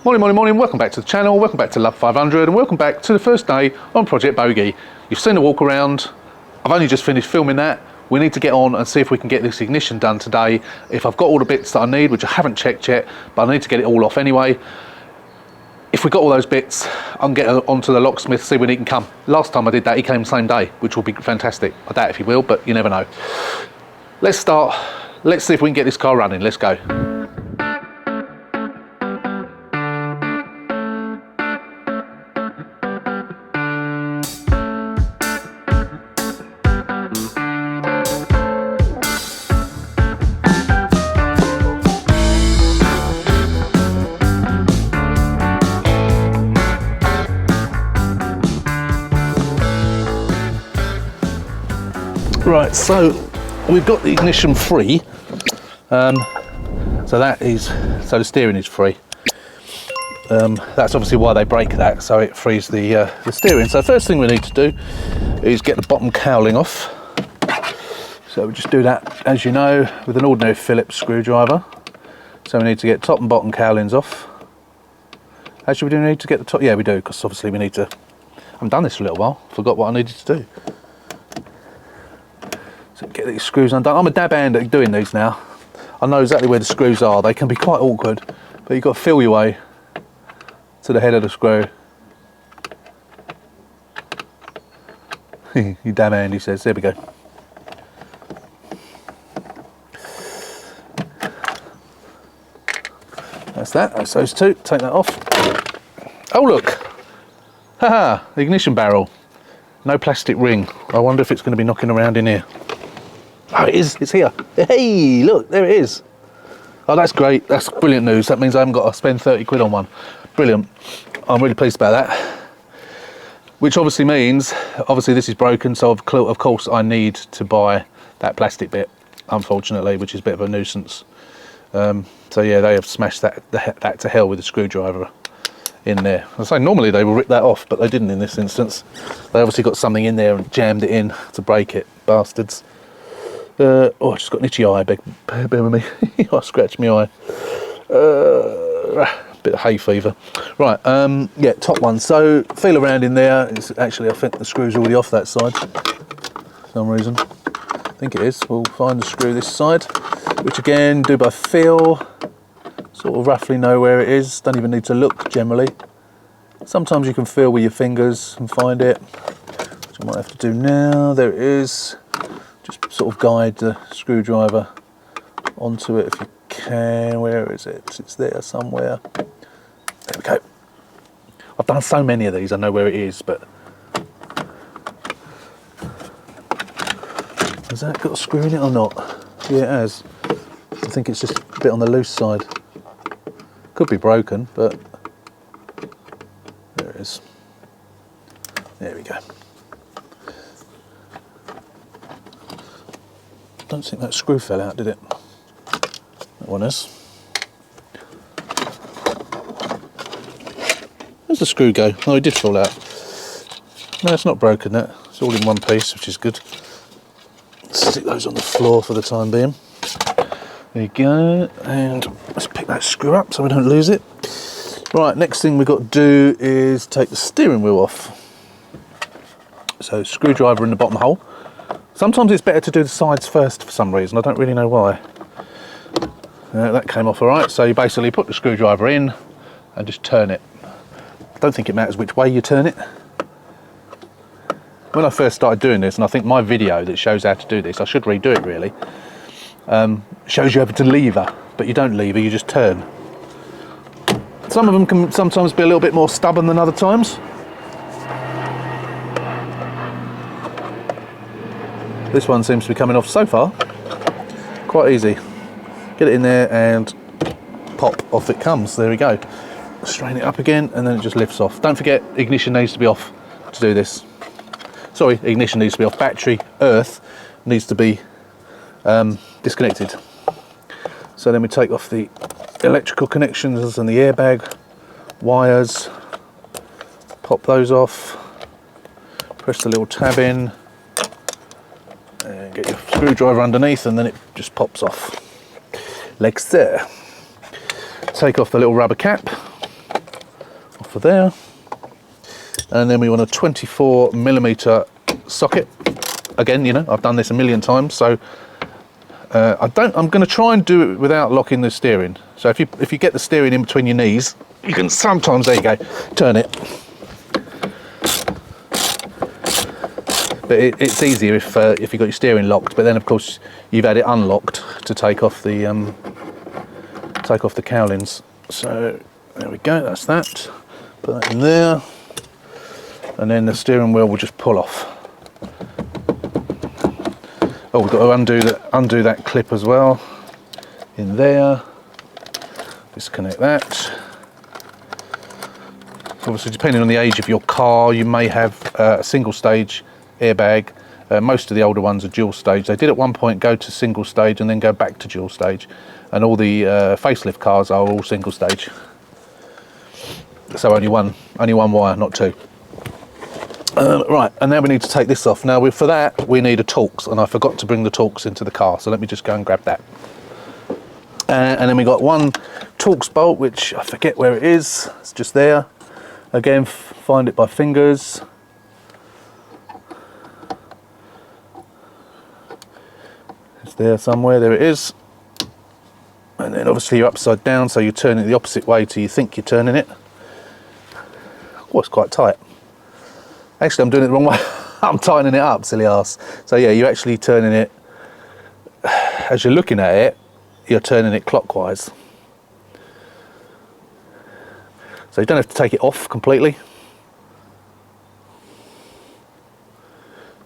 Morning, welcome back to the channel, welcome back to Love 500 and welcome back to the first day on Project Bogie. You've seen the walk around, I've only just finished filming that. We need to get on and see if we can get this ignition done today. If I've got all the bits that I need, which I haven't checked yet, but I need to get it all off anyway. If we got all those bits, I can get onto the locksmith, see when he can come. Last time I did that, he came the same day, which will be fantastic. I doubt if he will, but you never know. Let's start, let's see if we can get this car running, let's go. Right, so we've got the ignition free, so the steering is free. That's obviously why they break that, so it frees the steering. So first thing we need to do is get the bottom cowling off. So we just do that, as you know, with an ordinary Phillips screwdriver. So we need to get top and bottom cowlings off. Actually, we do need to get the top. Yeah, we do, because obviously we need to. I haven't done this for a little while. Forgot what I needed to do. So get these screws undone. I'm a dab hand at doing these now. I know exactly where the screws are. They can be quite awkward, but you've got to feel your way to the head of the screw. You damn hand, he says. There we go. That's that. That's those two. Take that off. Oh look! Haha! The ignition barrel. No plastic ring. I wonder if it's going to be knocking around in here. Oh, it is, it's here. Hey, look, there it is. Oh, that's great, that's brilliant news. That means I haven't got to spend 30 quid on one. Brilliant, I'm really pleased about that. Which obviously means, obviously this is broken, so of course I need to buy that plastic bit, unfortunately, which is a bit of a nuisance. So yeah, they have smashed that to hell with a screwdriver in there. I say normally they will rip that off, but they didn't in this instance. They obviously got something in there and jammed it in to break it, bastards. Oh, I just got an itchy eye, bear with me. I scratched my eye. Bit of hay fever. Right, yeah, top one. So, feel around in there. It's actually, I think the screw's already off that side. For some reason. I think it is. We'll find the screw this side. Which again, do by feel. Sort of roughly know where it is. Don't even need to look, generally. Sometimes you can feel with your fingers and find it. Which I might have to do now. There it is. Just sort of guide the screwdriver onto it if you can. Where is it? It's there somewhere. There we go. I've done so many of these, I know where it is, but... Has that got a screw in it or not? Yeah, it has. I think it's just a bit on the loose side. Could be broken, but... There it is. There we go. Don't think that screw fell out, did it? That one is. Where's the screw go? Oh, it did fall out. No, it's not broken, that. It's all in one piece, which is good. Stick those on the floor for the time being. There you go. And let's pick that screw up so we don't lose it. Right, next thing we've got to do is take the steering wheel off. So, screwdriver in the bottom hole. Sometimes it's better to do the sides first for some reason, I don't really know why. That came off alright, so you basically put the screwdriver in and just turn it. I don't think it matters which way you turn it. When I first started doing this, and I think my video that shows how to do this, I should redo it really, shows you how to lever, but you don't lever, you just turn. Some of them can sometimes be a little bit more stubborn than other times. This one seems to be coming off so far. Quite easy. Get it in there and pop, off it comes. There we go. Strain it up again and then it just lifts off. Don't forget, ignition needs to be off to do this. Sorry, ignition needs to be off. Battery, earth needs to be disconnected. So then we take off the electrical connections and the airbag wires. Pop those off. Press the little tab in. And get your screwdriver underneath and then it just pops off like so. Take off the little rubber cap off of there. And then we want a 24mm socket. Again, you know, I've done this a million times, so I'm going to try and do it without locking the steering. So if you get the steering in between your knees, you can sometimes, there you go, turn it. But it's easier if you've got your steering locked. But then, of course, you've had it unlocked to take off the cowlings. So there we go. That's that. Put that in there, and then the steering wheel will just pull off. Oh, we've got to undo that clip as well. In there. Disconnect that. So obviously, depending on the age of your car, you may have a single stage airbag. Most of the older ones are dual stage. They did at one point go to single stage and then go back to dual stage, and all the facelift cars are all single stage. So only one wire, not two. Right, and now we need to take this off. Now for that we need a Torx, and I forgot to bring the Torx into the car, so let me just go and grab that. And then we got one Torx bolt, which I forget where it is. It's just there. Again, find it by fingers. It's there somewhere. There it is. And then obviously you're upside down, so you're turning it the opposite way to you think you're turning it. Oh, it's quite tight. Actually, I'm doing it the wrong way. I'm tightening it up, silly ass. So yeah, you're actually turning it, as you're looking at it, you're turning it clockwise. So you don't have to take it off completely.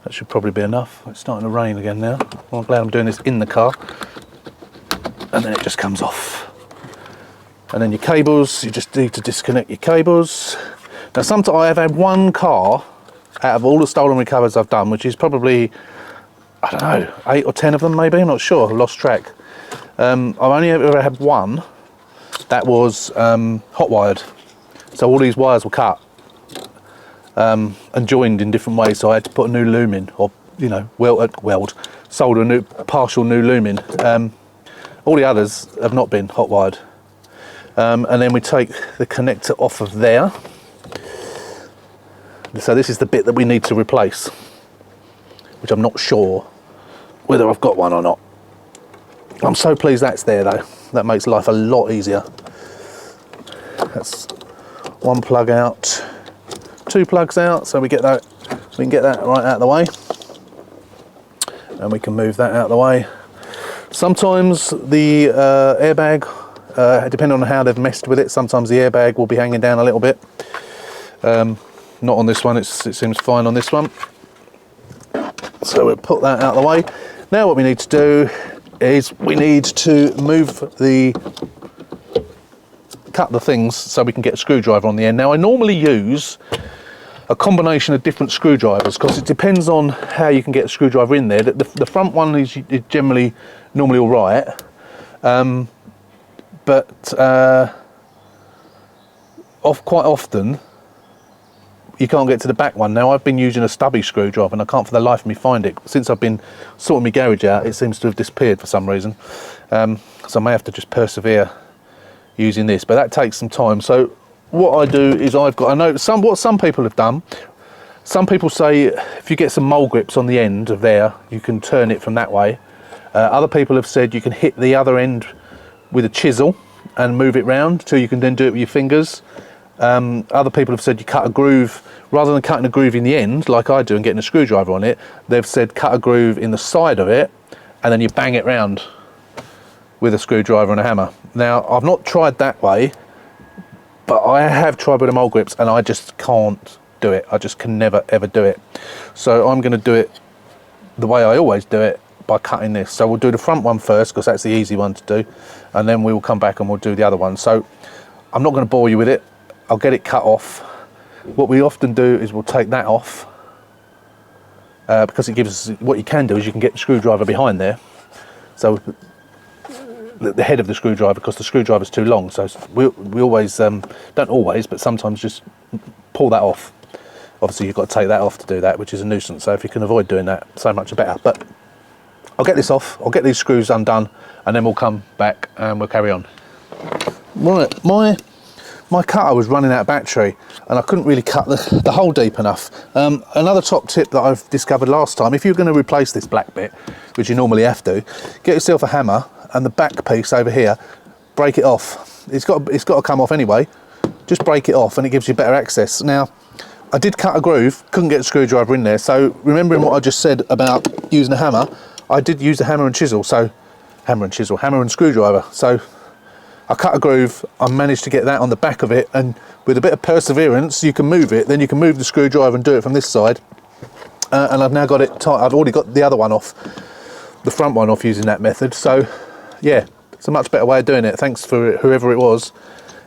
That should probably be enough. It's starting to rain again now. Well, I'm glad I'm doing this in the car. And then it just comes off. And then your cables, you just need to disconnect your cables. Now sometimes I have had one car out of all the stolen recovers I've done, which is probably, I don't know, 8 or 10 of them maybe, I'm not sure, I've lost track. I've only ever had one that was hot wired. So all these wires were cut and joined in different ways, so I had to put a new loom in, or, you know, solder a new, partial new loom in. All the others have not been hot wired. And then we take the connector off of there. So this is the bit that we need to replace, which I'm not sure whether I've got one or not. I'm so pleased that's there though. That makes life a lot easier. That's one plug out, 2 plugs out, so we can get that right out of the way. And we can move that out of the way. Sometimes the airbag, depending on how they've messed with it, sometimes the airbag will be hanging down a little bit. Not on this one, it seems fine on this one. So we'll put that out of the way. Now what we need to do is we need to cut the things so we can get a screwdriver on the end. Now I normally use a combination of different screwdrivers because it depends on how you can get a screwdriver in there. The front one is generally normally all right, but quite often you can't get to the back one. Now I've been using a stubby screwdriver and I can't for the life of me find it. Since I've been sorting my garage out, it seems to have disappeared for some reason. So I may have to just persevere using this, but that takes some time. So what I do is I know what some people have done. Some people say if you get some mole grips on the end of there, you can turn it from that way. Other people have said you can hit the other end with a chisel and move it round till you can then do it with your fingers. Other people have said you cut a groove, rather than cutting a groove in the end like I do and getting a screwdriver on it, they've said cut a groove in the side of it and then you bang it round with a screwdriver and a hammer. Now I've not tried that way, but I have tried with the mole grips and I just can't do it. I just can never ever do it. So I'm going to do it the way I always do it, by cutting this. So we'll do the front one first because that's the easy one to do, and then we will come back and we'll do the other one. So I'm not going to bore you with it. I'll get it cut off. What we often do is we'll take that off because it gives us, what you can do is you can get the screwdriver behind there. So the head of the screwdriver, because the screwdriver's too long. So we always, don't always, but sometimes just pull that off. Obviously you've got to take that off to do that, which is a nuisance. So if you can avoid doing that, so much the better. But I'll get this off, I'll get these screws undone, and then we'll come back and we'll carry on. Right, my my cutter was running out of battery and I couldn't really cut the hole deep enough. Another top tip that I've discovered last time, if you're going to replace this black bit, which you normally have to, get yourself a hammer and the back piece over here, break it off. It's got to come off anyway. Just break it off and it gives you better access. Now, I did cut a groove, couldn't get a screwdriver in there, so remembering what I just said about using a hammer, I did use a hammer and screwdriver. So I cut a groove, I managed to get that on the back of it, and with a bit of perseverance you can move it, then you can move the screwdriver and do it from this side. And I've now got it tight. I've already got the other one off, the front one off, using that method. So yeah, it's a much better way of doing it. Thanks for whoever it was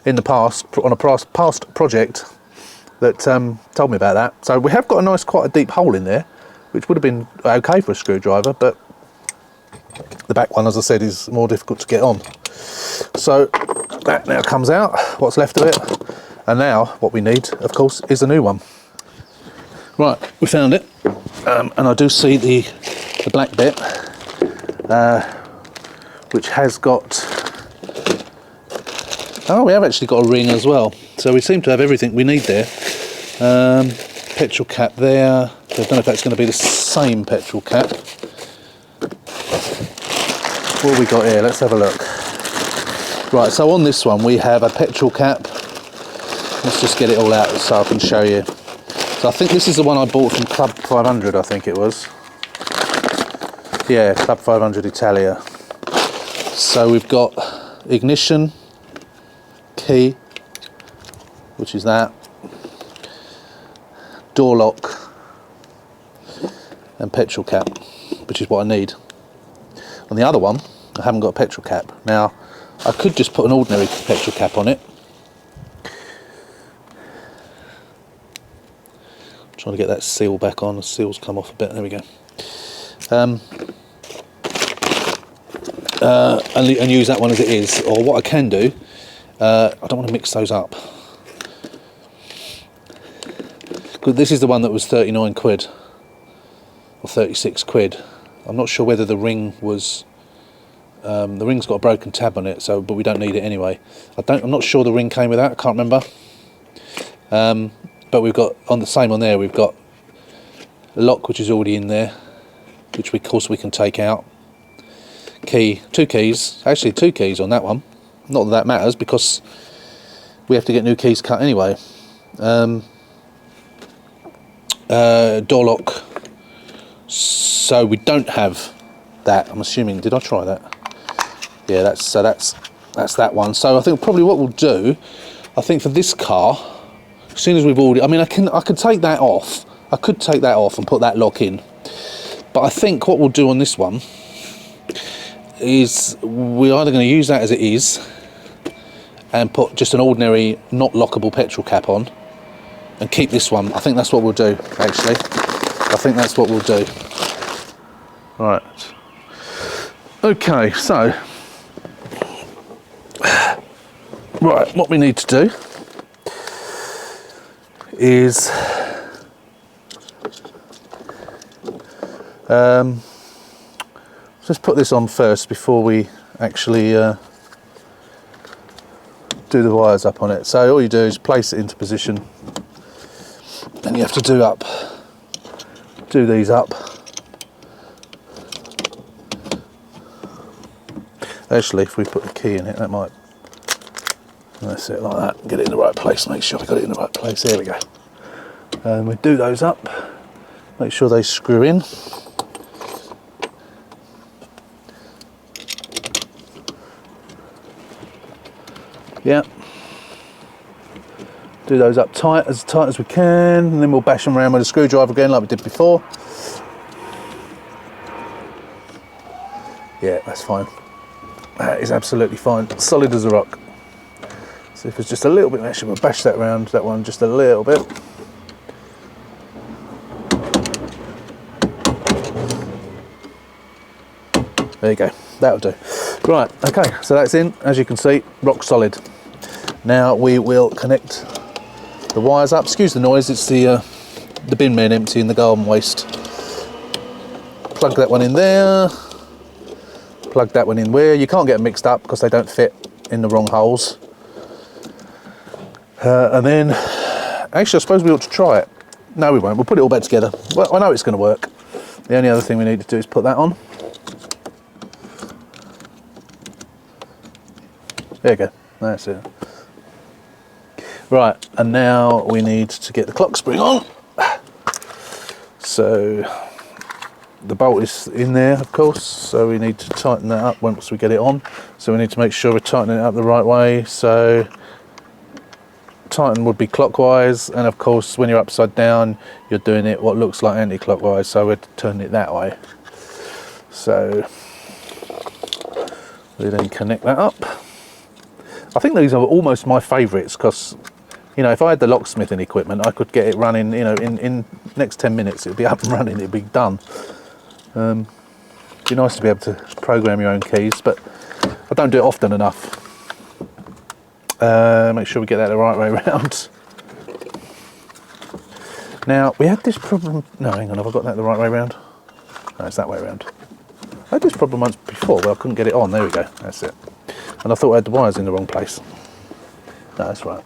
in the past, on a past project, that told me about that. So we have got a nice, quite a deep hole in there, which would have been okay for a screwdriver, but the back one, as I said, is more difficult to get on. So that now comes out, what's left of it, and now what we need, of course, is a new one. Right, we found it, and I do see the black bit, which has got, oh, we have actually got a ring as well, so we seem to have everything we need there. Petrol cap there, I don't know if that's going to be the same petrol cap. What have we got here? Let's have a look. Right, so on this one we have a petrol cap. Let's just get it all out so I can show you. So I think this is the one I bought from Club 500, I think it was. Yeah, Club 500 Italia. So we've got ignition, key, which is that, door lock, and petrol cap, which is what I need. On the other one, I haven't got a petrol cap. Now, I could just put an ordinary petrol cap on it. I'm trying to get that seal back on. The seal's come off a bit. There we go. And use that one as it is. Or what I can do, I don't want to mix those up. This is the one that was 39 quid. Or 36 quid. I'm not sure whether the ring was, the ring's got a broken tab on it, so, but we don't need it anyway. I'm not sure the ring came with that, I can't remember. But we've got, on the same on there, we've got a lock which is already in there, which of course we can take out. Key, two keys on that one. Not that that matters because we have to get new keys cut anyway. Door lock. So we don't have that. I'm assuming. Did I try that? Yeah, that's that one. So I think probably what we'll do, I think for this car, as soon as we've already, I mean, I could take that off. I could take that off and put that lock in. But I think what we'll do on this one is we're either going to use that as it is and put just an ordinary, not lockable petrol cap on, and keep this one. I think that's what we'll do. Actually, I think that's what we'll do. Right. Okay, so right, what we need to do is let's put this on first before we actually do the wires up on it. So all you do is place it into position, and you have to do these up. Actually, if we put the key in it, that might, that's it, like that, get it in the right place, make sure we got it in the right place. There we go. And we do those up, make sure they screw in. Yeah, do those up tight as we can, and then we'll bash them around with a screwdriver again like we did before. Yeah, that's fine. That is absolutely fine, solid as a rock. So if it's just a little bit mesh, we'll bash that around, that one just a little bit. There you go, that'll do. Right, okay, so that's in, as you can see, rock solid. Now we will connect the wires up. Excuse the noise, it's the bin men emptying the garden waste. Plug that one in there. Plug that one in where you can't get them mixed up because they don't fit in the wrong holes. And then, actually I suppose we ought to try it. No, we won't. We'll put it all back together. Well, I know it's going to work. The only other thing we need to do is put that on. There you go. That's it. Right, and now we need to get the clock spring on. So the bolt is in there, of course, so we need to tighten that up once we get it on. So we need to make sure we're tightening it up the right way. So tighten would be clockwise, and of course when you're upside down you're doing it what looks like anti-clockwise, so we're turning it that way. So we then connect that up. I think these are almost my favourites because, you know, if I had the locksmithing equipment I could get it running, you know, in next 10 minutes it'd be up and running, it'd be done. It'd be nice to be able to program your own keys, but I don't do it often enough. Make sure we get that the right way around. Now, we had this problem... No, hang on, have I got that the right way around? No, it's that way around. I had this problem once before where I couldn't get it on. There we go, that's it. And I thought I had the wires in the wrong place. No, that's right.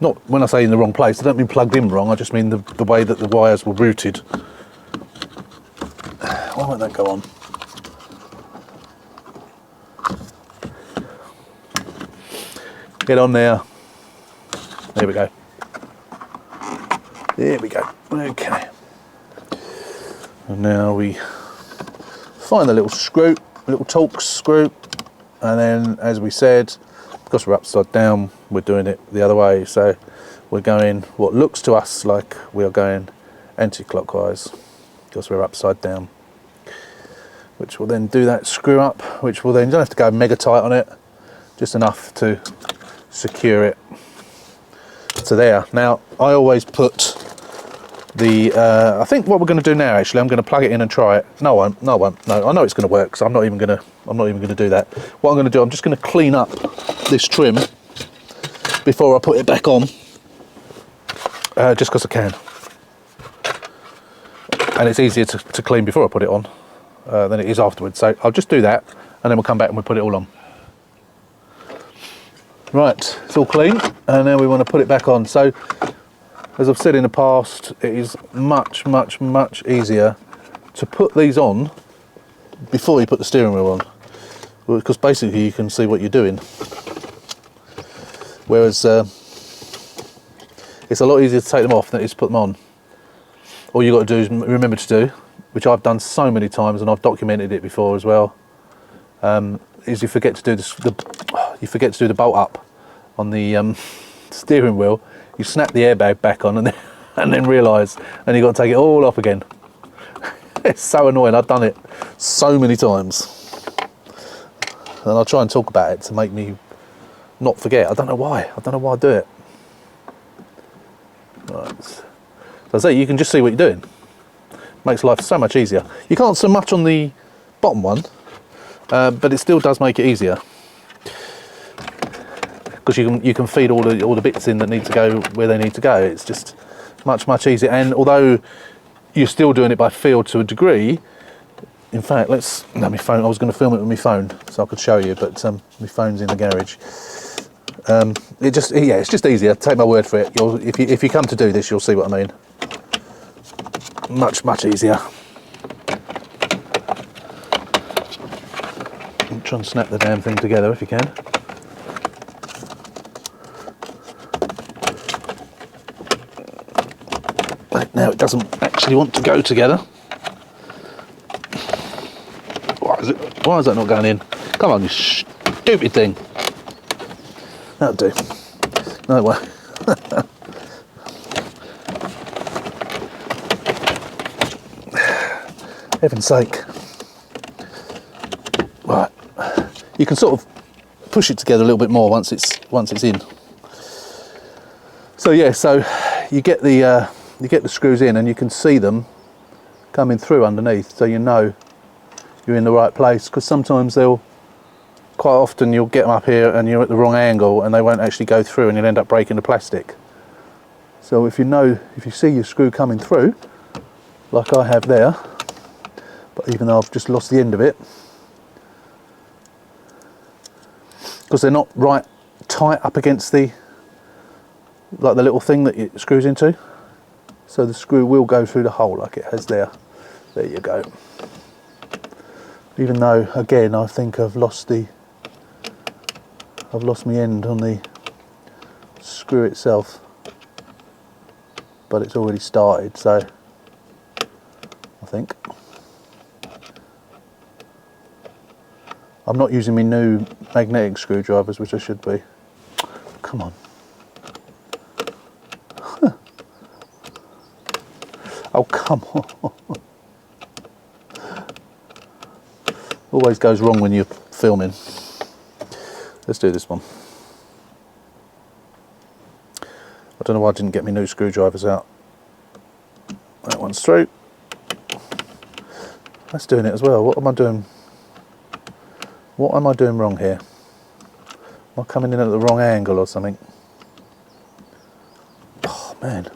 Not when I say in the wrong place, I don't mean plugged in wrong, I just mean the way that the wires were routed. Why won't that go on? Get on there. There we go. There we go. Okay. And now we find the little screw, little Torx screw, and then, as we said, because we're upside down, we're doing it the other way. So we're going what looks to us like we are going anti-clockwise because we're upside down, which will then do that screw up, which will then, you don't have to go mega tight on it, just enough to secure it to there. Now I always put the I think what we're going to do now, actually I'm going to plug it in and try it. No, I won't. No, I know it's going to work, so I'm not even going to do that. What I'm going to do, I'm just going to clean up this trim before I put it back on, just because I can, and it's easier to clean before I put it on than it is afterwards. So I'll just do that and then we'll come back and we'll put it all on. Right, it's all clean, and now we want to put it back on. So, as I've said in the past, it is much, much, much easier to put these on before you put the steering wheel on, because basically you can see what you're doing. Whereas it's a lot easier to take them off than it is to put them on. All you've got to do is remember to do, which I've done so many times and I've documented it before as well, is you forget to do the bolt up on the steering wheel. You snap the airbag back on and then realise, and you've got to take it all off again. It's so annoying. I've done it so many times, and I'll try and talk about it to make me not forget. I don't know why I do it. Right. So I say, you can just see what you're doing. Makes life so much easier. You can't so much on the bottom one, but it still does make it easier, because you can feed all the bits in that need to go where they need to go. It's just much easier. And although you're still doing it by feel to a degree, in fact, my phone. I was going to film it with my phone so I could show you, but my phone's in the garage. It's just easier. Take my word for it. If you come to do this, you'll see what I mean. Much easier. Try and snap the damn thing together if you can. Now it doesn't actually want to go together. Why is that not going in? Come on, you stupid thing. That'll do. No, it won't. Heaven's sake. Right. You can sort of push it together a little bit more once it's in. So yeah, so you get the screws in and you can see them coming through underneath, so you know you're in the right place, because sometimes quite often you'll get them up here and you're at the wrong angle and they won't actually go through and you'll end up breaking the plastic. So if you see your screw coming through, like I have there, but even though I've just lost the end of it, because they're not right tight up against the like the little thing that it screws into. So the screw will go through the hole like it has there. There you go. Even though, again, I think I've lost my end on the screw itself, but it's already started, so I think. I'm not using my new magnetic screwdrivers, which I should be. Come on. Huh. Oh, come on. Always goes wrong when you're filming. Let's do this one. I don't know why I didn't get my new screwdrivers out. That one's through. That's doing it as well. What am I doing? What am I doing wrong here? Am I coming in at the wrong angle or something? Oh man.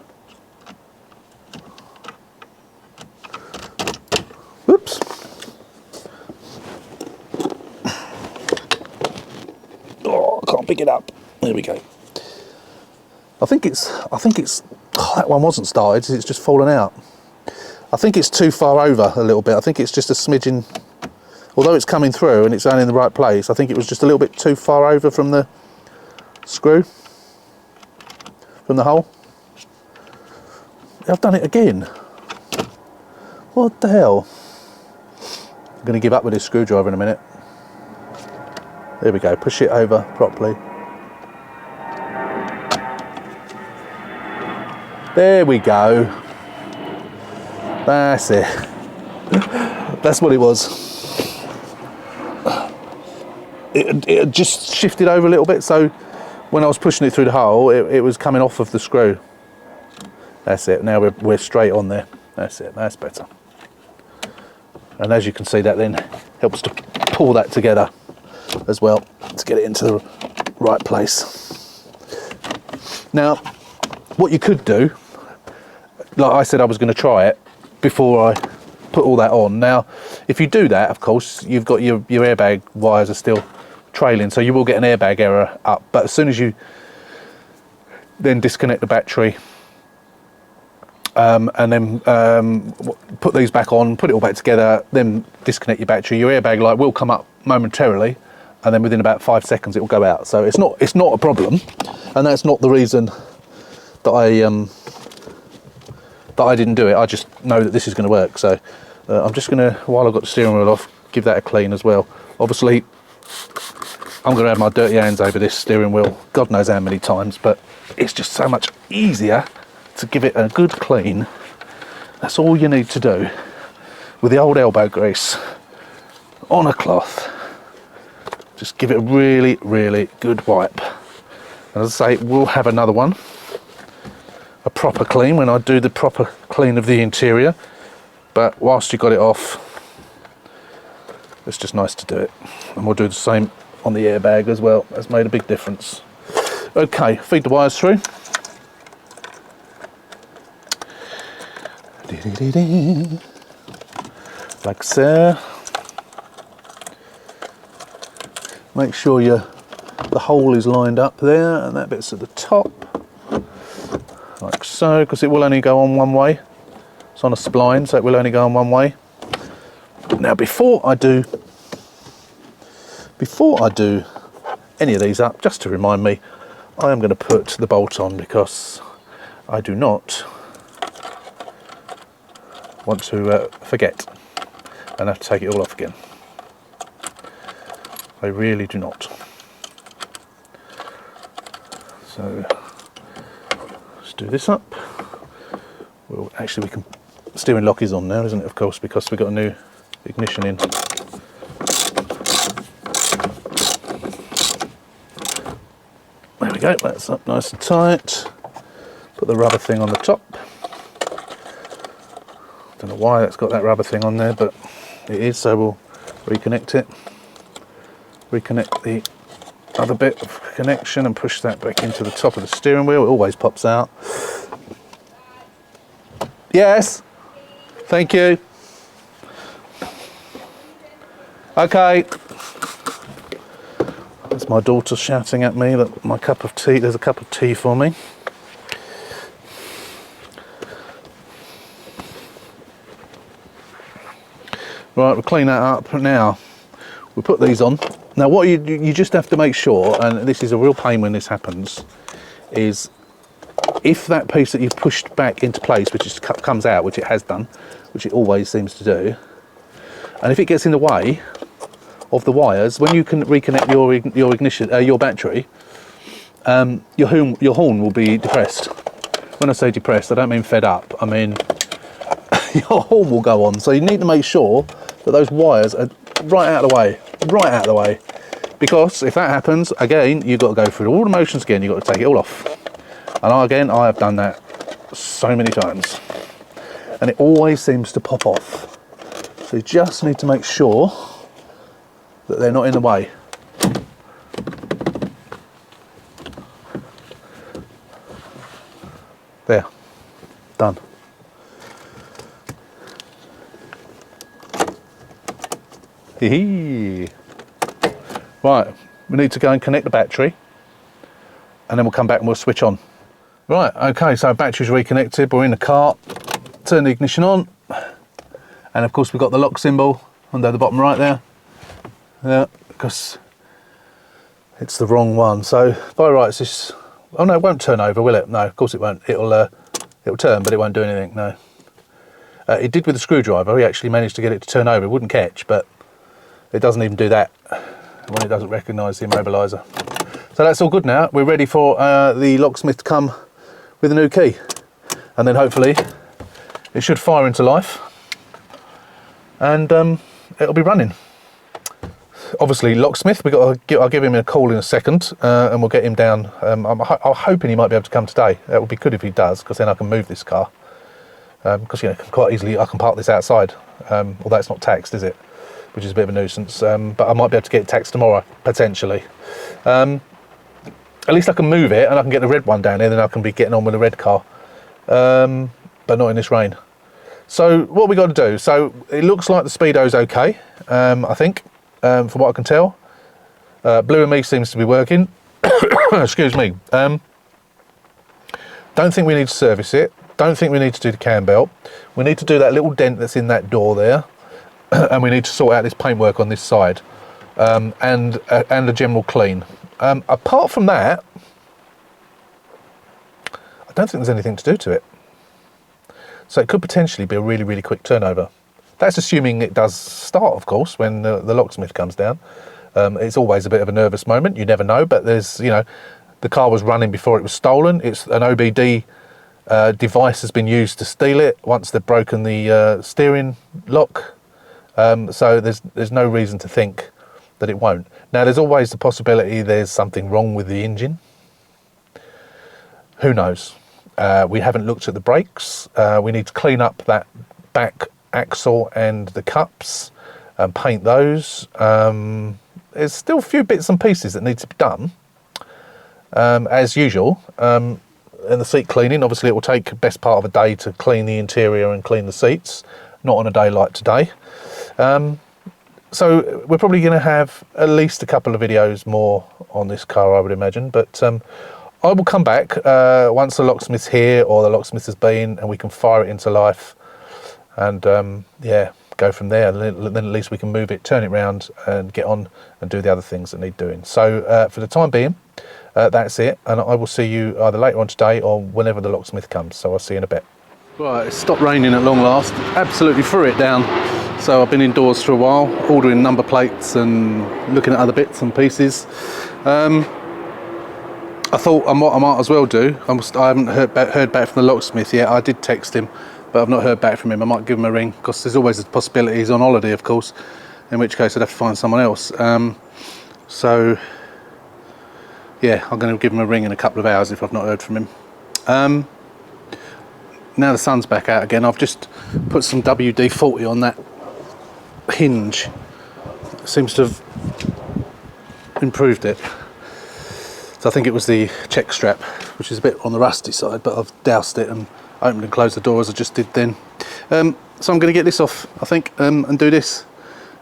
Whoops. Oh, I can't pick it up. There we go. I think it's, oh, that one wasn't started, it's just fallen out. I think it's too far over a little bit. I think it's just a smidgen, although it's coming through and it's only in the right place, I think it was just a little bit too far over from the screw, from the hole. I've done it again. What the hell? I'm going to give up with this screwdriver in a minute. There we go, push it over properly. There we go. That's it. That's what it was. It just shifted over a little bit, so when I was pushing it through the hole, it was coming off of the screw. That's it. Now we're straight on there. That's it. That's better. And as you can see, that then helps to pull that together as well to get it into the right place. Now, what you could do, like I said, I was going to try it before I put all that on. Now, if you do that, of course, you've got your airbag wires are still trailing, so you will get an airbag error up. But as soon as you then disconnect the battery and then put these back on, put it all back together, then disconnect your battery, your airbag light will come up momentarily, and then within about 5 seconds it will go out. So it's not a problem, and that's not the reason that I didn't do it. I just know that this is going to work. So I'm just going to, while I've got the steering wheel off, give that a clean as well. Obviously, I'm going to have my dirty hands over this steering wheel God knows how many times, but it's just so much easier to give it a good clean. That's all you need to do with the old elbow grease on a cloth. Just give it a really, really good wipe. And as I say, we'll have another one, a proper clean, when I do the proper clean of the interior. But whilst you got it off, it's just nice to do it. And we'll do the same on the airbag as well. That's made a big difference. Okay, feed the wires through. Like so. Make sure the hole is lined up there, and that bit's at the top, like so, because it will only go on one way. It's on a spline, so it will only go on one way. Now, before I do any of these up, just to remind me, I am going to put the bolt on, because I do not want to forget and have to take it all off again. I really do not. So let's do this up. Well, actually, steering lock is on now, isn't it? Of course, because we've got a new ignition in. There we go. That's up nice and tight. Put the rubber thing on the top. Don't know why that's got that rubber thing on there, but it is. So we'll reconnect it. Reconnect the other bit of connection and push that back into the top of the steering wheel. It always pops out. Yes, thank you. Okay. That's my daughter shouting at me that my cup of tea, there's a cup of tea for me. Right, we'll clean that up now. We'll put these on. Now what you just have to make sure, and this is a real pain when this happens, is if that piece that you've pushed back into place, which is, comes out, which it has done, which it always seems to do, and if it gets in the way of the wires, when you can reconnect your ignition, your battery, your horn will be depressed. When I say depressed, I don't mean fed up. I mean your horn will go on. So you need to make sure that those wires are right out of the way, right out of the way. Because if that happens, again, you've got to go through all the motions again. You've got to take it all off. And I have done that so many times. And it always seems to pop off. So you just need to make sure that they're not in the way. There, done. Hee. Right, we need to go and connect the battery and then we'll come back and we'll switch on. Right, okay, so battery's reconnected, we're in the car, turn the ignition on, and of course we've got the lock symbol under the bottom right there. Yeah, because it's the wrong one. So by rights this, oh no, it won't turn over, will it? No, of course it won't. It'll turn, but it won't do anything, no. It did with the screwdriver. He actually managed to get it to turn over. It wouldn't catch, but it doesn't even do that when it doesn't recognise the immobiliser. So that's all good now. We're ready for the locksmith to come with a new key. And then hopefully it should fire into life. And it'll be running. Obviously, locksmith, I'll give him a call in a second and we'll get him down. I'm hoping he might be able to come today. That would be good if he does, because then I can move this car. Because you know, quite easily I can park this outside. Although it's not taxed, is it? Which is a bit of a nuisance. But I might be able to get it taxed tomorrow, potentially. At least I can move it and I can get the red one down here, then I can be getting on with the red car. But not in this rain. So what we got to do, so it looks like the speedo's okay, I think, from what I can tell. Blue and me seems to be working. Excuse me. Don't think we need to service it. Don't think we need to do the cam belt. We need to do that little dent that's in that door there. And we need to sort out this paintwork on this side. And a general clean. Apart from that, I don't think there's anything to do to it. So it could potentially be a really, really quick turnover. That's assuming it does start, of course, when the locksmith comes down. It's always a bit of a nervous moment. You never know, but there's, you know, the car was running before it was stolen. It's an OBD device has been used to steal it once they've broken the steering lock. So there's no reason to think that it won't. Now, there's always the possibility there's something wrong with the engine. Who knows? We haven't looked at the brakes. We need to clean up that back axle and the cups and paint those. There's still a few bits and pieces that need to be done, as usual. And the seat cleaning, obviously it will take best part of a day to clean the interior and clean the seats, not on a day like today. So we're probably going to have at least a couple of videos more on this car, I would imagine, but I will come back once the locksmith's here or the locksmith has been, and we can fire it into life and yeah, go from there. Then at least we can move it, turn it round and get on and do the other things that need doing. So for the time being, that's it, and I will see you either later on today or whenever the locksmith comes. So I'll see you in a bit. Right, it's stopped raining at long last. Absolutely threw it down. So I've been indoors for a while, ordering number plates and looking at other bits and pieces. I thought I might as well do. I haven't heard back from the locksmith yet. I did text him, but I've not heard back from him. I might give him a ring, because there's always the possibility he's on holiday, of course, in which case I'd have to find someone else. So yeah, I'm going to give him a ring in a couple of hours if I've not heard from him. Now the sun's back out again, I've just put some WD-40 on that hinge. It seems to have improved it. So I think it was the check strap, which is a bit on the rusty side, but I've doused it and opened and closed the door as I just did then. So I'm going to get this off, I think, and do this,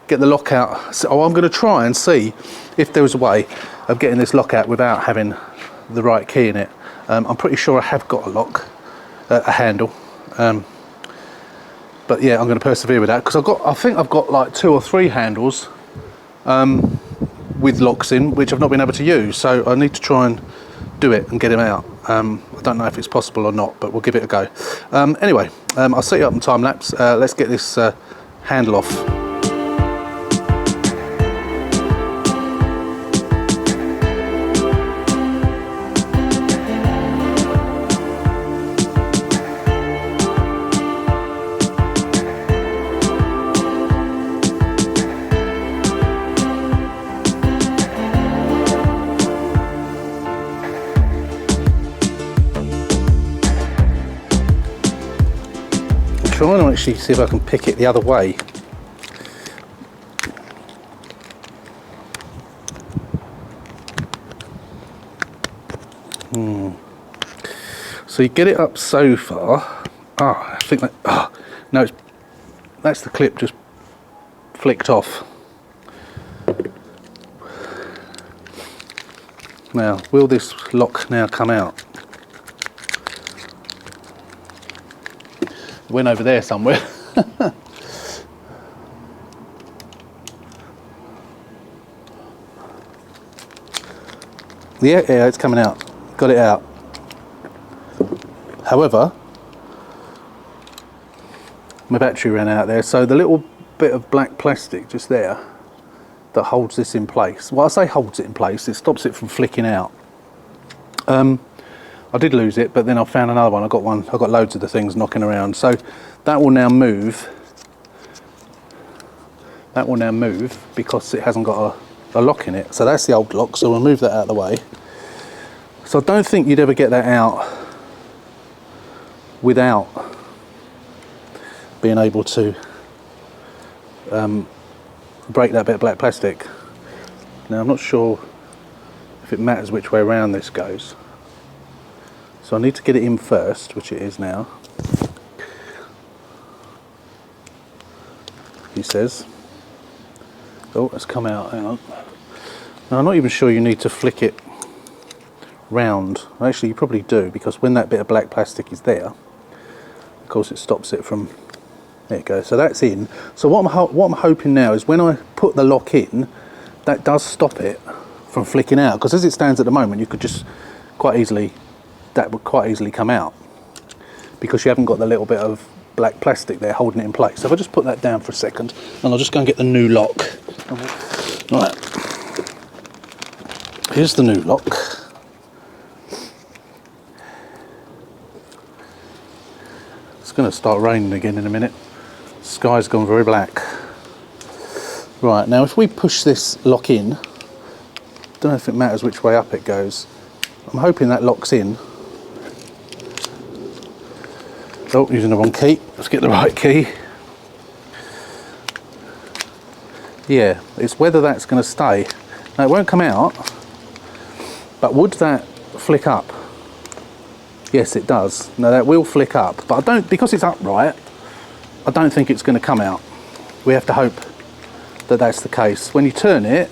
get the lock out. So I'm going to try and see if there was a way of getting this lock out without having the right key in it. I'm pretty sure I have got a lock, a handle. But yeah, I'm going to persevere with that because I think I've got like 2 or 3 handles with locks in which I've not been able to use, so I need to try and do it and get them out. I don't know if it's possible or not, but we'll give it a go. Anyway, I'll set you up in time lapse. Let's get this handle off. Trying to actually see if I can pick it the other way. So you get it up so far. I think that. No, that's the clip just flicked off. Now, will this lock now come out? Went over there somewhere. Yeah, it's coming out. Got it out. However, my battery ran out there, so the little bit of black plastic just there that holds this in place. Well, I say holds it in place, it stops it from flicking out. I did lose it, but then I found another one. I got loads of the things knocking around. So that will now move. That will now move because it hasn't got a lock in it. So that's the old lock, so we'll move that out of the way. So I don't think you'd ever get that out without being able to break that bit of black plastic. Now I'm not sure if it matters which way around this goes. So I need to get it in first, which it is now. He says. Oh, it's come out, hang on. Now I'm not even sure you need to flick it round. Actually, you probably do, because when that bit of black plastic is there, of course it stops it from, there you go, so that's in. So what I'm hoping now is when I put the lock in, that does stop it from flicking out, because as it stands at the moment, you could just quite easily, that would quite easily come out because you haven't got the little bit of black plastic there holding it in place. So if I just put that down for a second, and I'll just go and get the new lock. Right, here's the new lock. It's going to start raining again in a minute. The sky's gone very black. Right, now if we push this lock in, don't know if it matters which way up it goes. I'm hoping that locks in. Oh, using the wrong key. Let's get the right key. Yeah, it's whether that's going to stay. Now it won't come out, but would that flick up? Yes, it does. Now that will flick up, but I don't, because it's upright, I don't think it's going to come out. We have to hope that that's the case. When you turn it,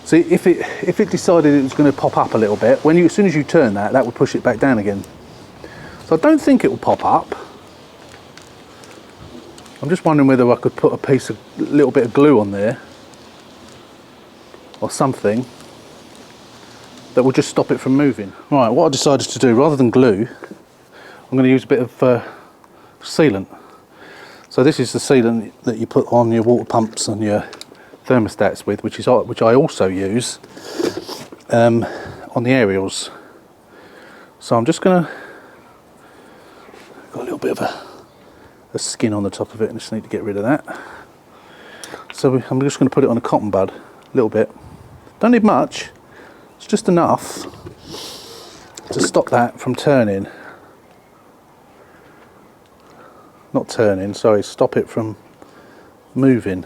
see if it decided it was going to pop up a little bit, as soon as you turn that, that would push it back down again. So I don't think it will pop up. I'm just wondering whether I could put a little bit of glue on there or something that will just stop it from moving. Right, what I decided to do, rather than glue, I'm going to use a bit of sealant. So this is the sealant that you put on your water pumps and your thermostats with, which I also use on the aerials. So I'm just going to, got a little bit of a skin on the top of it, and I just need to get rid of that. So I'm just going to put it on a cotton bud, a little bit. Don't need much, it's just enough to stop that from turning. Not turning, sorry, stop it from moving.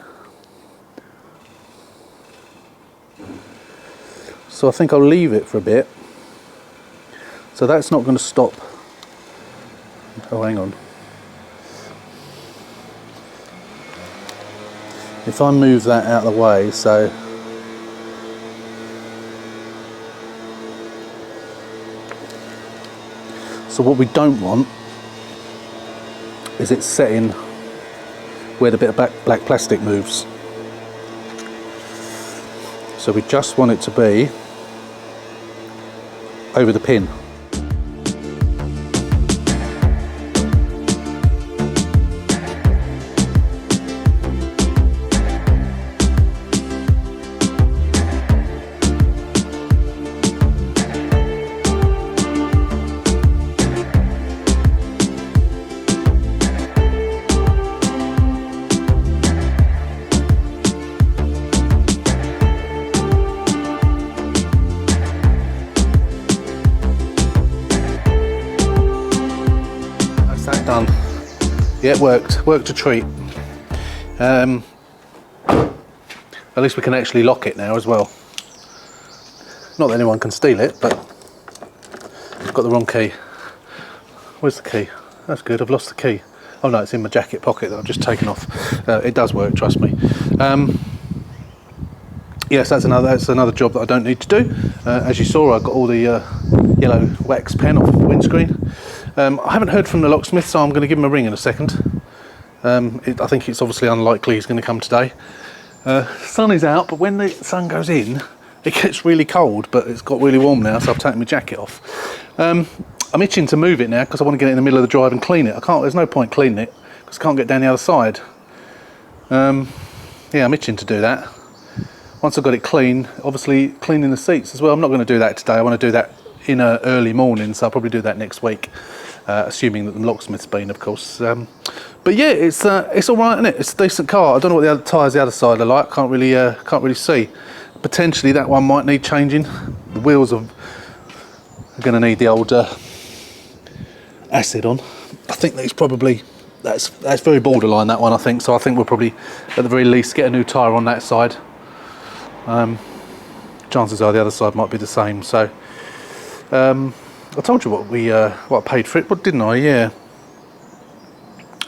So I think I'll leave it for a bit. So that's not going to stop. Oh, hang on. If I move that out of the way, so what we don't want is it setting where the bit of black plastic moves. So we just want it to be over the pin. Done. Yeah, it worked a treat. At least we can actually lock it now as well. Not that anyone can steal it, but I've got the wrong key. Where's the key? That's good, I've lost the key. Oh no, it's in my jacket pocket that I've just taken off. It does work, trust me. Yes, that's another job that I don't need to do. As you saw, I got all the yellow wax pen off the windscreen. I haven't heard from the locksmith, so I'm going to give him a ring in a second. I think it's obviously unlikely he's going to come today. Sun is out, but when the sun goes in, it gets really cold, but it's got really warm now, so I've taken my jacket off. I'm itching to move it now because I want to get it in the middle of the drive and clean it. There's no point cleaning it because I can't get down the other side. Yeah, I'm itching to do that. Once I've got it clean, obviously cleaning the seats as well. I'm not going to do that today. I want to do that in a early morning, so I'll probably do that next week, assuming that the locksmith's been, of course. But yeah, it's all right, isn't it? It's a decent car. I don't know what the other tyres the other side are like. Can't really see. Potentially that one might need changing. The wheels are going to need the old acid on. I think that's very borderline, that one, I think. So I think we'll probably at the very least get a new tyre on that side. Chances are the other side might be the same. So I told you what I paid for it, but didn't I? Yeah.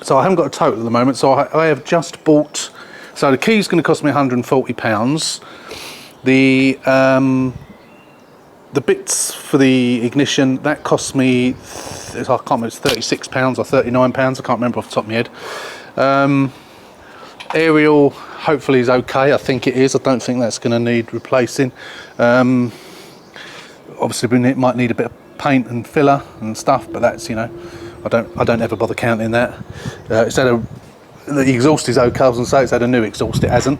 So I haven't got a total at the moment. So I have just bought. So the key's going to cost me £140. The bits for the ignition, that cost me, I can't remember, it's £36 or £39. I can't remember off the top of my head. Aerial hopefully is okay. I think it is. I don't think that's going to need replacing. Obviously we might need a bit of paint and filler and stuff, but that's, you know, I don't ever bother counting that. The exhaust is okay. I was going to say it's had a new exhaust. It hasn't.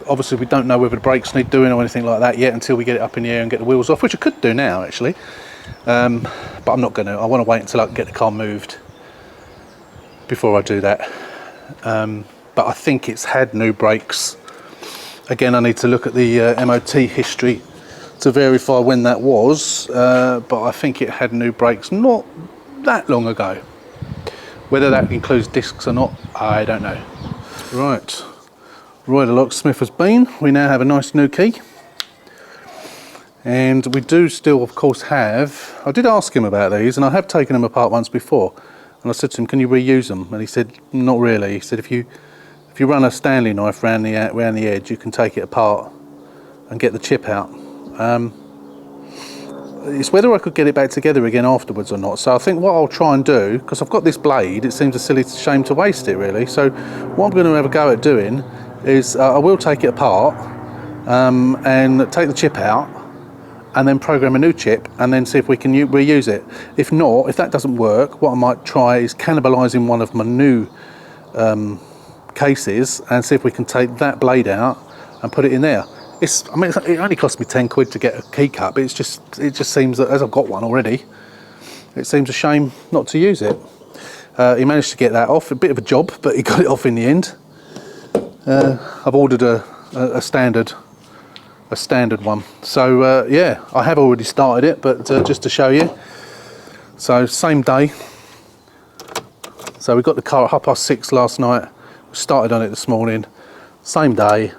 Obviously we don't know whether the brakes need doing or anything like that yet until we get it up in the air and get the wheels off, which I could do now actually, but I'm not going to. I want to wait until I can get the car moved before I do that. But I think it's had new brakes. Again, I need to look at the MOT history to verify when that was, but I think it had new brakes not that long ago. Whether that includes discs or not, I don't know. Right. Roy the locksmith has been. We now have a nice new key, and we do still of course have, I did ask him about these and I have taken them apart once before, and I said to him, can you reuse them? And he said not really. He said if you run a Stanley knife round the edge, you can take it apart and get the chip out. It's whether I could get it back together again afterwards or not. So I think what I'll try and do, because I've got this blade, it seems a silly shame to waste it really, so what I'm going to have a go at doing is I will take it apart and take the chip out and then program a new chip and then see if we can reuse it. If not, if that doesn't work, what I might try is cannibalising one of my new cases and see if we can take that blade out and put it in there. It only cost me 10 quid to get a key cut, but it just seems that as I've got one already, it seems a shame not to use it. He managed to get that off, a bit of a job, but he got it off in the end. I've ordered a standard one, so yeah, I have already started it, but just to show you. So same day. So we got the car at 6:30 last night. We started on it this morning. Same day.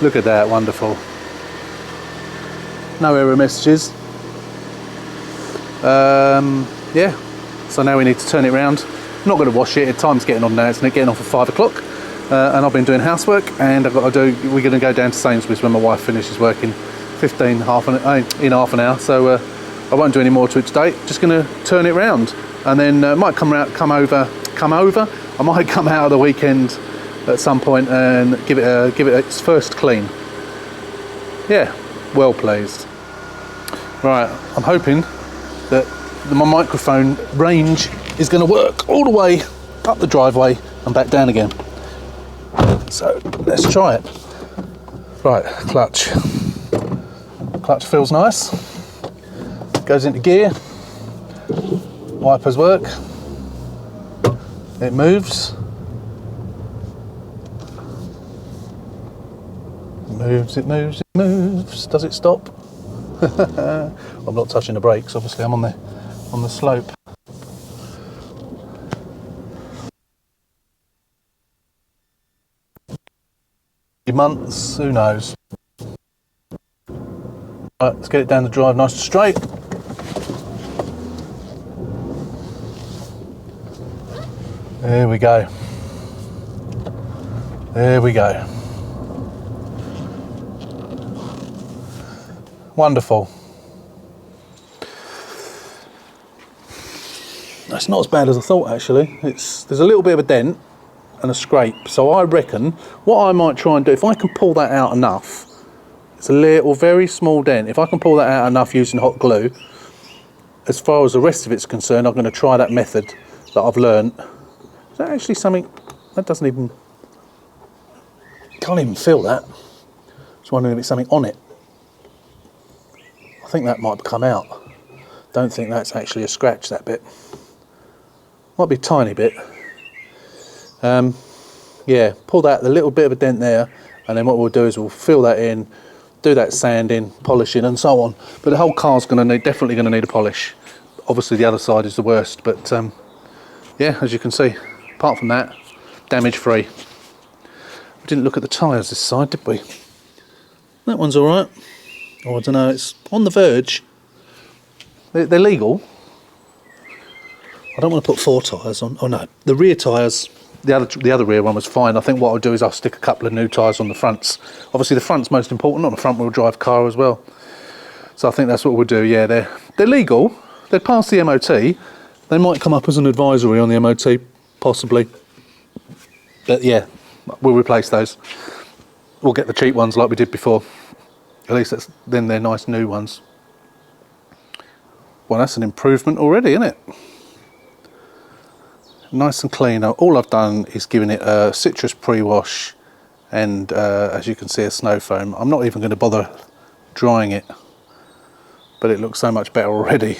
Look at that, wonderful. No error messages. Yeah. So now we need to turn it around. I'm not going to wash it. Time's getting on now. It's getting off at 5 o'clock, and I've been doing housework. And We're going to go down to Sainsbury's when my wife finishes working. In half an hour. So I won't do any more to it today. Just going to turn it round, and then might come over. I might come out of the weekend at some point and give it its first clean. Yeah, well pleased. Right, I'm hoping that my microphone range is going to work all the way up the driveway and back down again. So let's try it. Right, clutch. Clutch feels nice. Goes into gear. Wipers work. It moves. It moves. Does it stop? I'm not touching the brakes, obviously I'm on the slope. Months, who knows? Right, let's get it down the drive nice and straight. There we go. There we go. Wonderful. It's not as bad as I thought actually. There's a little bit of a dent and a scrape, so I reckon what I might try and do, if I can pull that out enough, it's a little very small dent, if I can pull that out enough using hot glue, as far as the rest of it's concerned, I'm going to try that method that I've learned. Is that actually something that doesn't even, can't even feel that. Just wondering if it's something on it. I think that might come out. Don't think that's actually a scratch, that bit. Might be a tiny bit. Yeah, pull that, a little bit of a dent there, and then what we'll do is we'll fill that in, do that sanding, polishing and so on. But the whole car's definitely going to need a polish. Obviously the other side is the worst, but yeah, as you can see, apart from that, damage free. We didn't look at the tyres this side, did we? That one's alright. Oh, I don't know, it's on the verge. They're legal. I don't want to put 4 tyres on. Oh no, the rear tyres, the other rear one was fine. I think what I'll do is I'll stick a couple of new tyres on the fronts. Obviously the front's most important on a front wheel drive car as well. So I think that's what we'll do. Yeah, they're legal. They're past the MOT. They might come up as an advisory on the MOT, possibly. But yeah, we'll replace those. We'll get the cheap ones like we did before. At least then they're nice new ones. Well, that's an improvement already, isn't it? Nice and clean. All I've done is given it a citrus pre-wash and as you can see, a snow foam. I'm not even going to bother drying it, but it looks so much better already.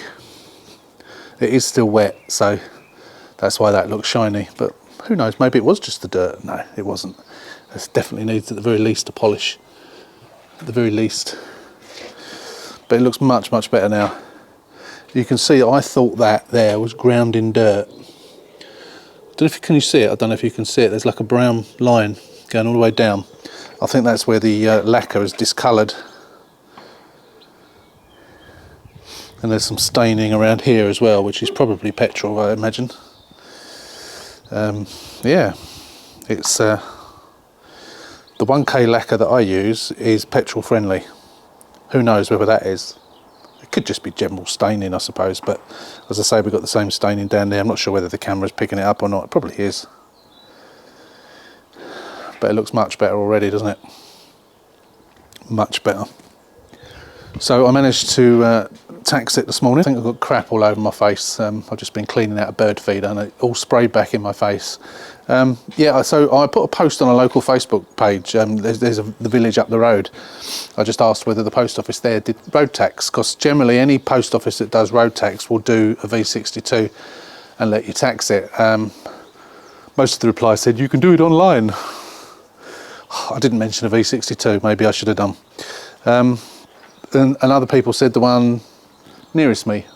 It is still wet, so that's why that looks shiny, but who knows, maybe it was just the dirt. No, it wasn't. It definitely needs at the very least a polish, at the very least, but it looks much better now. You can see I thought that there was ground in dirt. Can you see it? I don't know if you can see it. There's like a brown line going all the way down. I think that's where the lacquer is discoloured. And there's some staining around here as well, which is probably petrol, I imagine. Yeah, it's the 1K lacquer that I use is petrol friendly. Who knows whether that is. It could just be general staining, I suppose, but as I say, we've got the same staining down there. I'm not sure whether the camera's picking it up or not. It probably is. But it looks much better already, doesn't it? Much better. So I managed to tax it this morning. I think I've got crap all over my face. I've just been cleaning out a bird feeder and it all sprayed back in my face. Yeah, so I put a post on a local Facebook page. There's the village up the road. I just asked whether the post office there did road tax, because generally any post office that does road tax will do a V62 and let you tax it. Most of the replies said you can do it online. I didn't mention a V62, maybe I should have done. And other people said the one nearest me,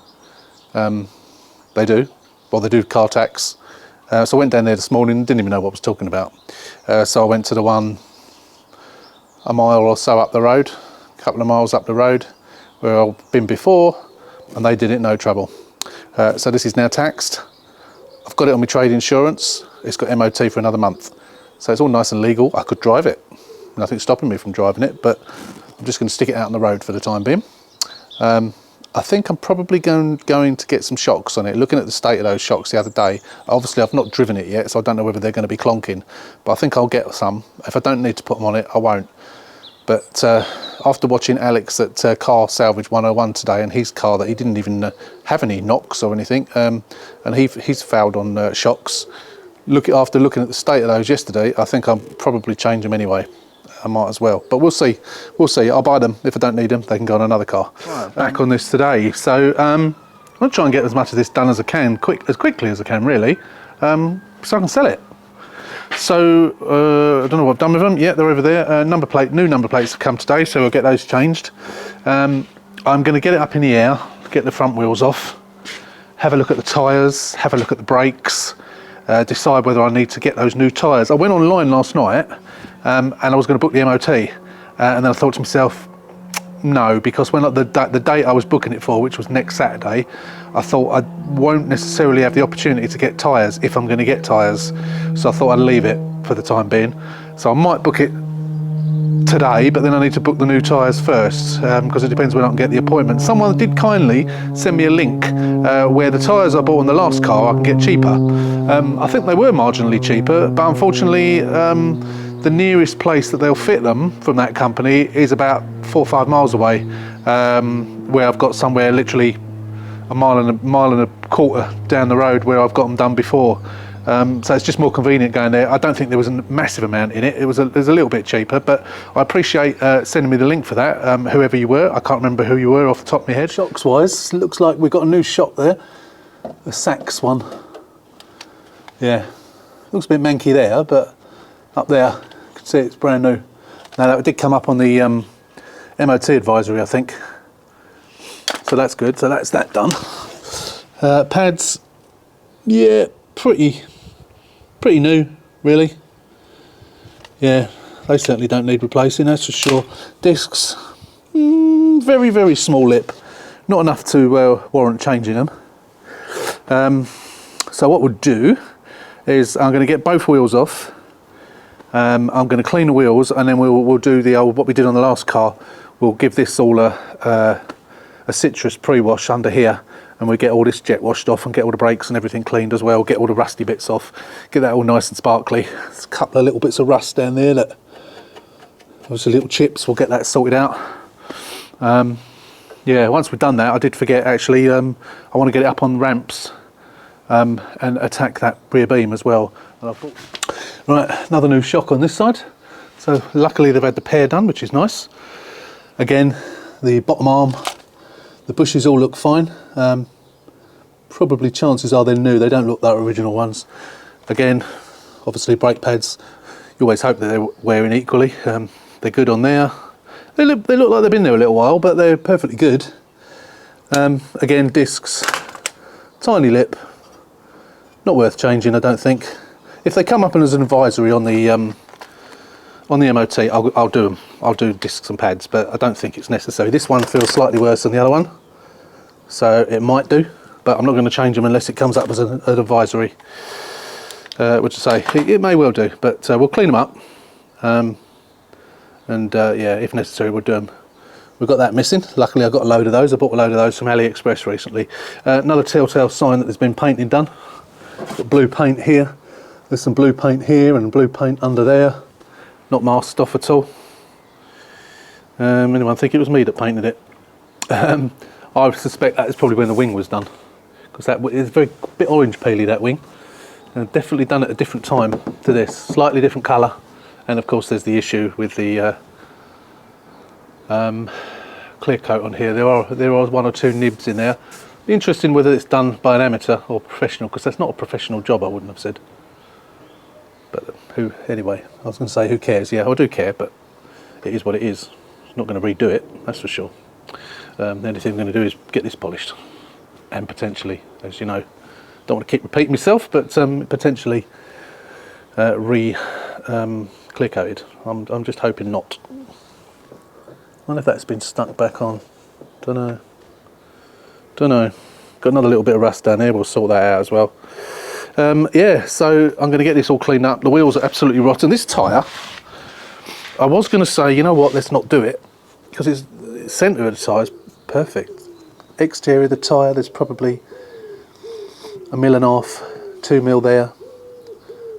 they do. Well, they do car tax. So I went down there this morning, didn't even know what I was talking about. So I went to the one a mile or so up the road, a couple of miles up the road, where I've been before, and they did it no trouble. So this is now taxed. I've got it on my trade insurance. It's got MOT for another month. So it's all nice and legal. I could drive it. Nothing's stopping me from driving it, but I'm just going to stick it out on the road for the time being. I think I'm probably going to get some shocks on it. Looking at the state of those shocks the other day, obviously I've not driven it yet, so I don't know whether they're going to be clonking, but I think I'll get some. If I don't need to put them on it, I won't. But after watching Alex at Car Salvage 101 today, and his car that he didn't even have any knocks or anything, and he's fouled on shocks. After looking at the state of those yesterday, I think I'll probably change them anyway. I might as well, but we'll see. I'll buy them. If I don't need them, they can go on another car. Right, back on this today. So I'll try and get as much of this done as I can, as quickly as I can, really, so I can sell it. So I don't know what I've done with them. Yeah, they're over there. New number plates have come today, so we'll get those changed. I'm going to get it up in the air, get the front wheels off, have a look at the tyres, have a look at the brakes, decide whether I need to get those new tyres. I went online last night. And I was going to book the MOT, and then I thought to myself, no, because when the date I was booking it for, which was next Saturday, I thought I won't necessarily have the opportunity to get tyres if I'm going to get tyres, so I thought I'd leave it for the time being. So I might book it today, but then I need to book the new tyres first, because it depends when I can get the appointment. Someone did kindly send me a link where the tyres I bought on the last car I can get cheaper. I think they were marginally cheaper, but unfortunately the nearest place that they'll fit them from that company is about 4 or 5 miles away, where I've got somewhere literally a mile and a quarter down the road where I've got them done before. So it's just more convenient going there. I don't think there was a massive amount in it. It was a little bit cheaper, but I appreciate sending me the link for that, whoever you were. I can't remember who you were off the top of my head. Shocks wise, looks like we've got a new shock there, a Sachs one. Yeah, looks a bit manky there, but up there, see it's brand new. Now that did come up on the MOT advisory, I think, so that's good. So that's that done. Pads, yeah, pretty new, really. Yeah, they certainly don't need replacing, that's for sure. Discs, very, very small lip, not enough to warrant changing them. So what we'll do is I'm going to get both wheels off. I'm going to clean the wheels, and then we'll do the old, what we did on the last car. We'll give this all a citrus pre-wash under here, and we get all this jet washed off and get all the brakes and everything cleaned as well, get all the rusty bits off, get that all nice and sparkly. There's a couple of little bits of rust down there, that obviously little chips, we'll get that sorted out. Yeah, once we've done that, I did forget actually, I want to get it up on ramps and attack that rear beam as well. Right, another new shock on this side. So luckily they've had the pair done, which is nice. Again, the bottom arm, the bushes all look fine. Probably chances are they're new, they don't look like original ones. Again, obviously brake pads, you always hope that they're wearing equally. They're good on there. They look like they've been there a little while, but they're perfectly good. Again, discs, tiny lip, not worth changing, I don't think. If they come up as an advisory on the MOT, I'll do them. I'll do discs and pads, but I don't think it's necessary. This one feels slightly worse than the other one, so it might do, but I'm not going to change them unless it comes up as an advisory, which I say it may well do, but we'll clean them up, and yeah, if necessary we'll do them. We've got that missing. Luckily I got a load of those. I bought a load of those from AliExpress recently. Another telltale sign that there's been painting done. Got blue paint here. There's some blue paint here and blue paint under there. Not masked off at all. Anyone think it was me that painted it? I suspect that is probably when the wing was done, because that is very bit orange peely, that wing. Definitely done at a different time to this, slightly different colour, and of course there's the issue with the clear coat on here. There are 1 or 2 nibs in there. Interesting whether it's done by an amateur or professional, because that's not a professional job, I wouldn't have said. But anyway, I was going to say who cares. Yeah, I do care, but it is what it is. I'm not going to redo it, that's for sure. The only thing I'm going to do is get this polished, and potentially, as you know, don't want to keep repeating myself, but potentially clear coated. I'm just hoping not. I wonder if that's been stuck back on. Don't know. Got another little bit of rust down there. We'll sort that out as well. Yeah, so I'm going to get this all cleaned up. The wheels are absolutely rotten. This tyre, I was going to say, you know what, let's not do it, because its centre of the tyre is perfect. exterior of the tyre, there's probably 1.5 mil, 2 mil there.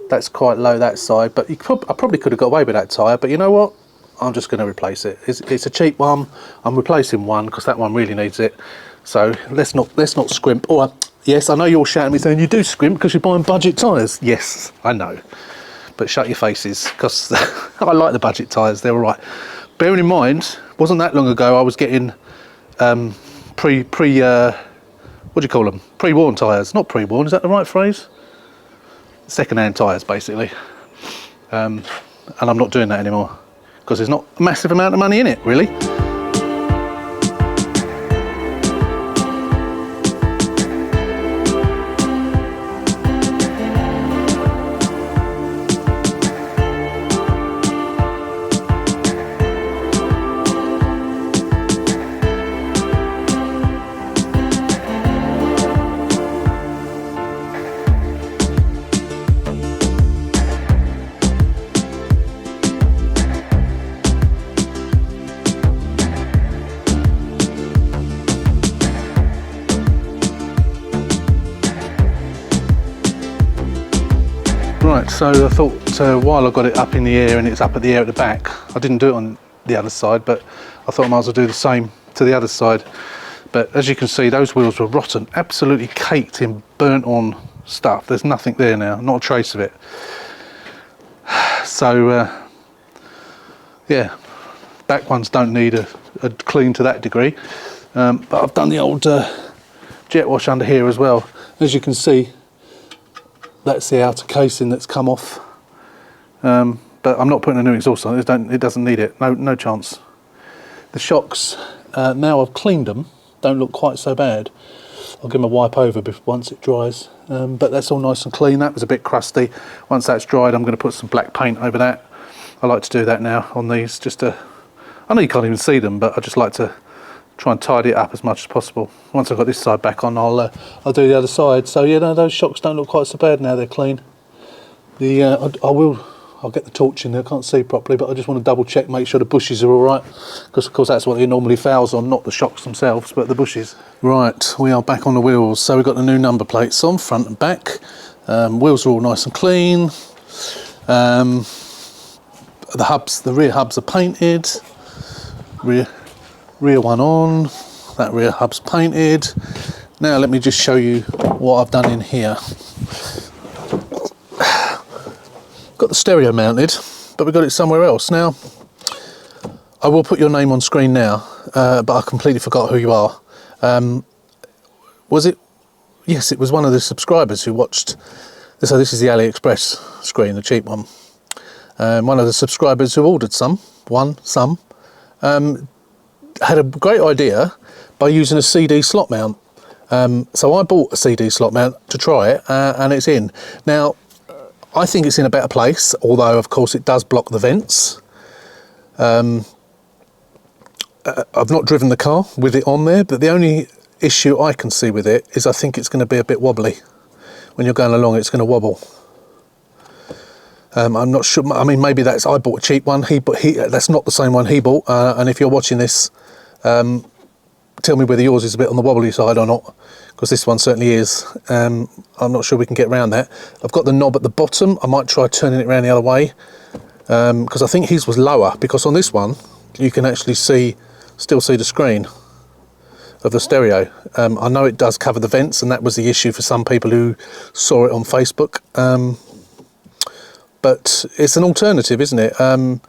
That's quite low that side, but I probably could have got away with that tyre, but you know what? I'm just going to replace it. It's a cheap one. I'm replacing one because that one really needs it. So let's not scrimp. Or yes, I know you're shouting at me saying you do scrimp because you're buying budget tyres. Yes, I know, but shut your faces, because I like the budget tyres. They're all right. Bearing in mind, wasn't that long ago I was getting what do you call them? Pre-worn tyres. Not pre-worn. Is that the right phrase? Second-hand tyres, basically. And I'm not doing that anymore because there's not a massive amount of money in it, really. Right, so I thought while I got it up in the air and it's up at the air at the back, I didn't do it on the other side, but I thought I might as well do the same to the other side. But as you can see, those wheels were rotten, absolutely caked in burnt on stuff. There's nothing there now, not a trace of it. So yeah, back ones don't need a clean to that degree. But I've done the old jet wash under here as well. As you can see, that's the outer casing that's come off, but I'm not putting a new exhaust on it. It doesn't need it. No chance. The shocks, now I've cleaned them, don't look quite so bad. I'll give them a wipe over once it dries, but that's all nice and clean. That was a bit crusty. Once that's dried, I'm going to put some black paint over that. I like to do that now on these, just to, I know you can't even see them, but I just like to try and tidy it up as much as possible. Once I've got this side back on, I'll do the other side. So you know, those shocks don't look quite so bad now they're clean. I'll get the torch in there. I can't see properly, but I just want to double check, make sure the bushes are all right, because of course that's what it normally fouls on, not the shocks themselves, but the bushes. Right, we are back on the wheels. So we've got the new number plates on front and back. Wheels are all nice and clean. The rear hubs are painted. Rear one on, that rear hub's painted. Now let me just show you what I've done in here. Got the stereo mounted, but we've got it somewhere else. Now, I will put your name on screen now, but I completely forgot who you are. Was it? Yes, it was one of the subscribers who watched. So this is the AliExpress screen, the cheap one. One of the subscribers who ordered some, had a great idea by using a CD slot mount. So I bought a CD slot mount to try it, and it's in. Now, I think it's in a better place, although of course it does block the vents. I've not driven the car with it on there, but the only issue I can see with it is I think it's going to be a bit wobbly. When you're going along, it's going to wobble. I'm not sure. I mean, maybe I bought a cheap one. That's not the same one he bought. And if you're watching this, tell me whether yours is a bit on the wobbly side or not, because this one certainly is. I'm not sure we can get around that. I've got the knob at the bottom. I might try turning it around the other way, because I think his was lower. Because on this one, you can actually still see the screen of the stereo. I know it does cover the vents, and that was the issue for some people who saw it on Facebook. But it's an alternative, isn't it? I'm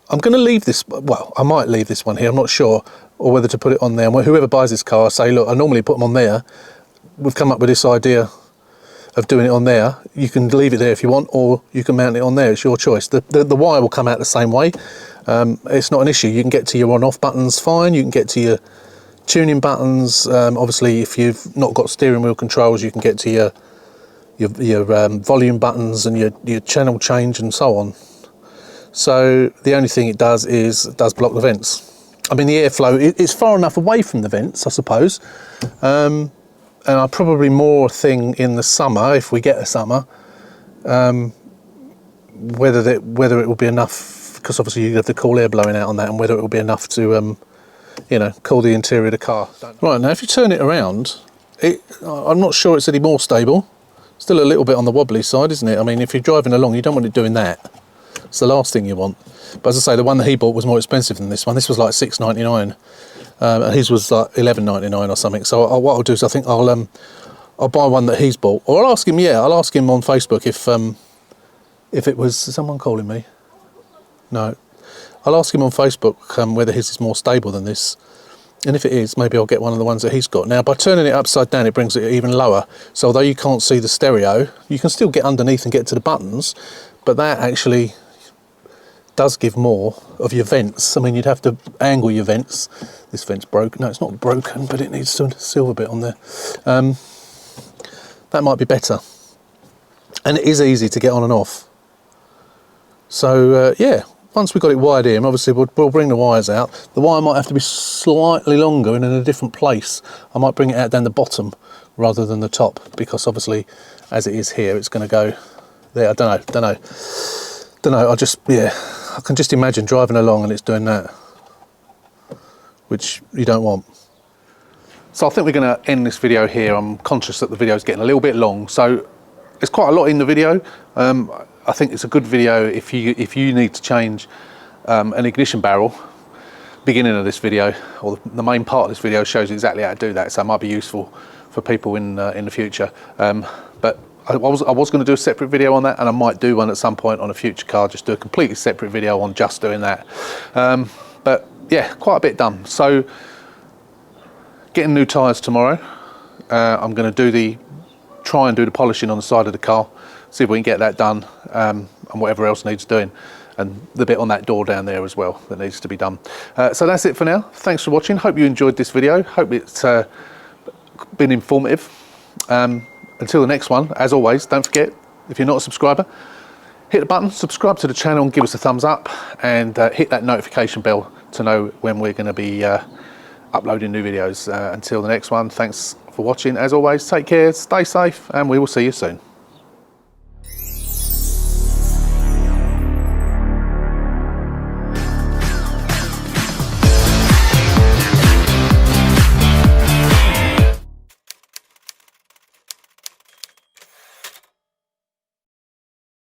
going to leave this, well, I might leave this one here, I'm not sure, or whether to put it on there. And whoever buys this car, I say, look, I normally put them on there. We've come up with this idea of doing it on there. You can leave it there if you want, or you can mount it on there. It's your choice. The wire will come out the same way. It's not an issue. You can get to your on-off buttons fine. You can get to your tuning buttons. Obviously, if you've not got steering wheel controls, you can get to your volume buttons and your channel change and so on. So the only thing it does is it does block the vents. I mean, the airflow, it's far enough away from the vents, I suppose. And I'll probably more thing in the summer, if we get a summer, whether it will be enough, because obviously you have the cool air blowing out on that, and whether it will be enough to you know, cool the interior of the car. Right, now if you turn it around, I'm not sure it's any more stable. Still a little bit on the wobbly side, isn't it? I mean, if you're driving along, you don't want it doing that. It's the last thing you want. But as I say, the one that he bought was more expensive than this one. This was like $6.99, and his was like $11.99 or something. So what I'll do is I think I'll buy one that he's bought, or I'll ask him. Yeah, I'll ask him on Facebook if it was. Is someone calling me? No. I'll ask him on Facebook whether his is more stable than this. And if it is, maybe I'll get one of the ones that he's got. Now, by turning it upside down, it brings it even lower. So although you can't see the stereo, you can still get underneath and get to the buttons. But that actually does give more of your vents. I mean, you'd have to angle your vents. This vent's broken. No, it's not broken, but it needs a silver bit on there. That might be better. And it is easy to get on and off. So, yeah. Once we've got it wired in, obviously we'll bring the wires out. The wire might have to be slightly longer and in a different place. I might bring it out down the bottom rather than the top, because obviously as it is here, it's going to go there. I don't know. I can just imagine driving along and it's doing that, which you don't want. So I think we're going to end this video here. I'm conscious that the video is getting a little bit long, so there's quite a lot in the video. I think it's a good video if you need to change an ignition barrel. Beginning of this video, or the main part of this video, shows you exactly how to do that, so it might be useful for people in the future. But I was going to do a separate video on that, and I might do one at some point on a future car, just do a completely separate video on just doing that. But yeah, quite a bit done. So getting new tyres tomorrow. I'm going to try and do the polishing on the side of the car, see if we can get that done, and whatever else needs doing, and the bit on that door down there as well that needs to be done. So that's it for now. Thanks for watching. Hope you enjoyed this video. Hope it's been informative. Until the next one, as always, don't forget, if you're not a subscriber, hit the button, subscribe to the channel and give us a thumbs up, and hit that notification bell to know when we're going to be uploading new videos. Until the next one, thanks for watching. As always, take care, stay safe, and we will see you soon.